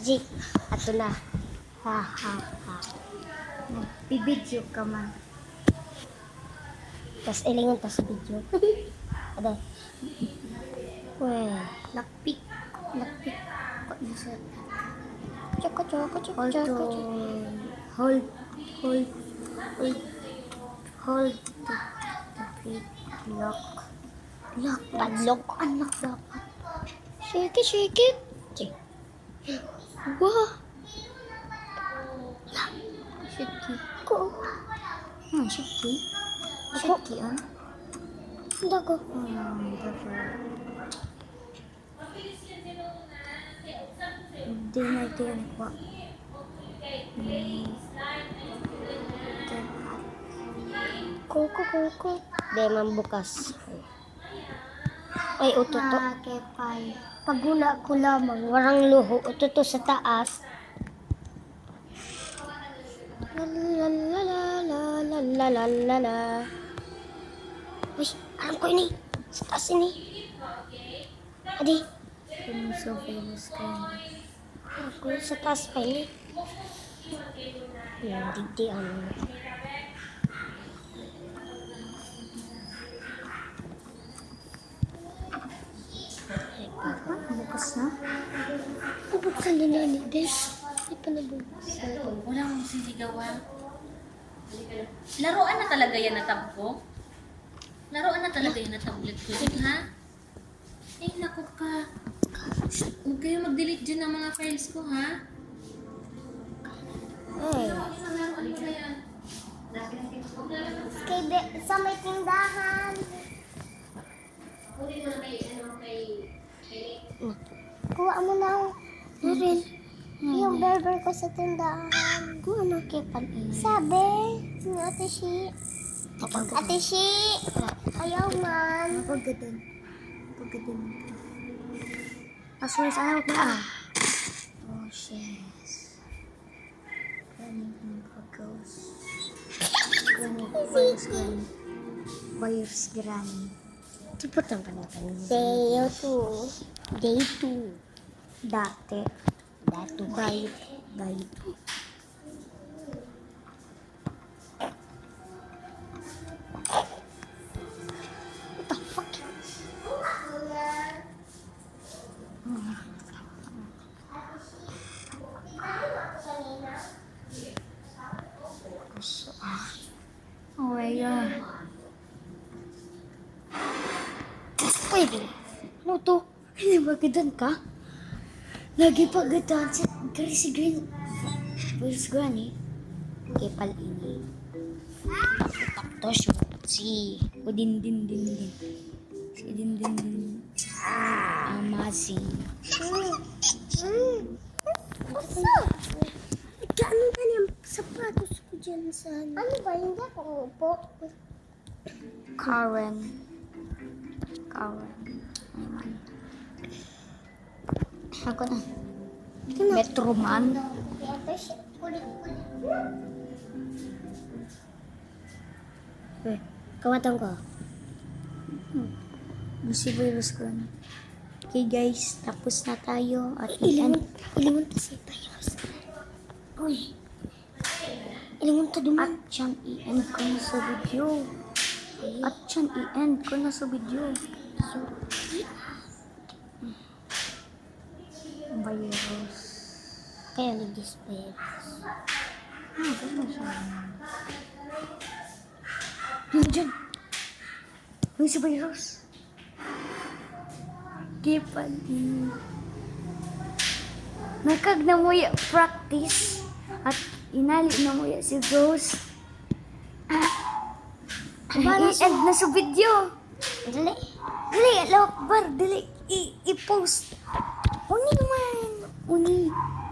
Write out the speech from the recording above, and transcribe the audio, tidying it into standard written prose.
G, ato na. Ha, ha, ha. Bibidyo ka man. Tas ilingon ta sa video. Ada. Weh, lakpik. Lakpik. Kok bisa. Coko coko coko coko. Hold. Hold. Hold. Hold. Tapit. Lock. Lock. Padlock. Unlock dapat. Shake it, shake it. Wah. Shiki. Ko. Shiki. Shiki an. Dago. Dago. Hindi na ito yan po. Kuko. Di man bukas. Ay, ututo. Kepay. Pagula ko lamang, warang luho. Ututo sa taas. Lalalala. Uy, alam ko ini. Sa taas ini. Adi. So famous ka. Ako sa taas pa ini. Digdi ano. Bukas na? Bubuksan din na ni Des. Hindi pa nabuksan. Wala mong sisigawan. Laruan na talaga yan na tabko? Laruan na talaga yan na tablet ko, ha? Eh, naku ka. Huwag kayo mag-delete dyan ng mga files ko, ha? Laruan ko na yan. Sa may tindahan. Kunin mo na kay Kuha mo na. Meron. Yung berber ko sa tindahan. Kuha mo kipan. Sabi ni Ate Shi. Ate Shi. Ayaw man. Pagkadun. Password sa ako na. Oh, shit. Running ng pagkaws. Virus granny. Cepet ang panatan. Day 2. Day 2. Dati. Datu. Day 2. What the fuck? Oh my god. Pwede. Ano to? Hindi ba gadan ka? Lagi pa gadan sa si Green. Where's Granny? Kepal ini. Tapos si din. Si din. Amazing. Asa? Gano'n ka niyang sapatos ko dyan sa... Ano ba? Hindi ako upo. Karen. Ayan. Ako na. Metroman. Kawatan ko. Gusto virus ko. Okay guys, tapos na tayo. At ilingon ta si virus. Uy. Ilingon ta duman. At dyan i-end ko na sa video. So, virus. Kaya nagdis virus. Gano'n siya. Diyan. May si virus. Kipan. Nakag na mo practice. At inali na mo si Ghost. I-end na sa video. Dali, Alok Bar, dali, i-post. Uni naman.